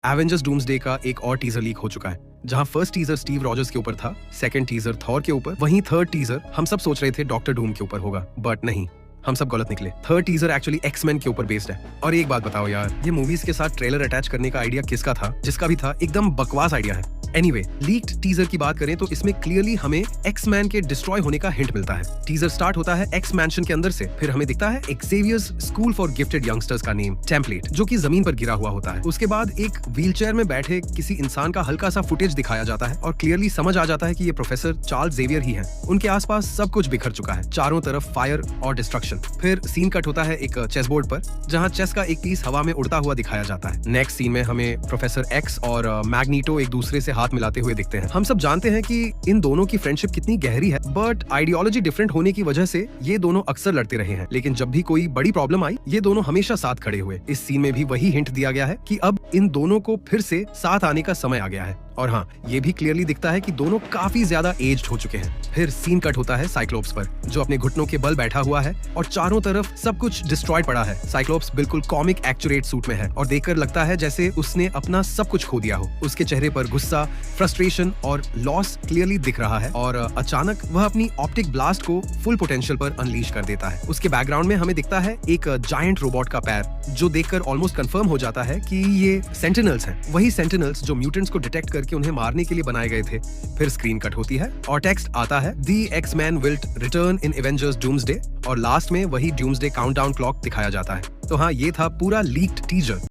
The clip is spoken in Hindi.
एवेंजर्स डूम्सडे का एक और टीजर लीक हो चुका है। जहां फर्स्ट टीजर स्टीव रॉजर्स के ऊपर था, सेकंड टीजर थॉर के ऊपर, वहीं थर्ड टीजर हम सब सोच रहे थे डॉक्टर डूम के ऊपर होगा, बट नहीं, हम सब गलत निकले। थर्ड टीजर एक्चुअली एक्समैन के ऊपर बेस्ड है। और एक बात बताओ यार, ये मूवीज के साथ ट्रेलर अटैच करने का आइडिया किसका था? जिसका भी था, एकदम बकवास आइडिया है। एनीवे, लीक्ड टीजर की बात करें तो इसमें क्लियरली हमें एक्समैन के डिस्ट्रॉय होने का हिंट मिलता है। टीजर स्टार्ट होता है एक्स मैंशन के अंदर से, फिर हमें दिखता है एक्सेवियर्स स्कूल फॉर गिफ्टेड यंगस्टर्स का नेम टेम्पलेट, जो कि जमीन पर गिरा हुआ होता है। उसके बाद एक व्हीलचेयर में बैठे किसी इंसान का हल्का सा फुटेज दिखाया जाता है और क्लियरली समझ आ जाता है कि ये प्रोफेसर चार्ल्स जेवियर ही हैं। उनके आसपास सब कुछ बिखर चुका है, चारों तरफ फायर और डिस्ट्रक्शन। फिर सीन कट होता है एक चेस बोर्ड पर, जहां चेस का एक पीस हवा में उड़ता हुआ दिखाया जाता है। नेक्स्ट सीन में हमें प्रोफेसर एक्स और मैग्नीटो एक दूसरे से हाथ मिलाते हुए दिखते हैं। हम सब जानते हैं कि इन दोनों की फ्रेंडशिप कितनी गहरी है, बट आइडियोलॉजी डिफरेंट होने की वजह से ये दोनों अक्सर लड़ते रहे हैं। लेकिन जब भी कोई बड़ी प्रॉब्लम आई, ये दोनों हमेशा साथ खड़े हुए। इस सीन में भी वही हिंट दिया गया है कि अब इन दोनों को फिर से साथ आने का समय आ गया है। और हाँ, ये भी क्लियरली दिखता है कि दोनों काफी ज्यादा एज्ड हो चुके हैं। फिर सीन कट होता है साइक्लोप्स पर, जो अपने घुटनों के बल बैठा हुआ है और चारों तरफ सब कुछ डिस्ट्रॉयड पड़ा है। साइक्लोप्स बिल्कुल कॉमिक एक्चुरेट सूट में है और देखकर लगता है जैसे उसने अपना सब कुछ खो दिया हो। उसके चेहरे पर गुस्सा, फ्रस्ट्रेशन और लॉस क्लियरली दिख रहा है और अचानक वह अपनी ऑप्टिक ब्लास्ट को फुल पोटेंशियल पर अनलीश कर देता है। उसके बैकग्राउंड में हमें दिखता है एक जायंट रोबोट का पैर, जो देखकर ऑलमोस्ट कंफर्म हो जाता है कि ये सेंटिनल्स हैं, वही सेंटिनल्स जो म्यूटेंट्स को डिटेक्ट करके उन्हें मारने के लिए बनाए गए थे। फिर स्क्रीन कट होती है और टेक्स्ट आता है, the X Men will return in Avengers doomsday, और लास्ट में वही डूम्सडे काउंटडाउन क्लॉक दिखाया जाता है। तो हाँ, ये था पूरा लीक्ड टीजर।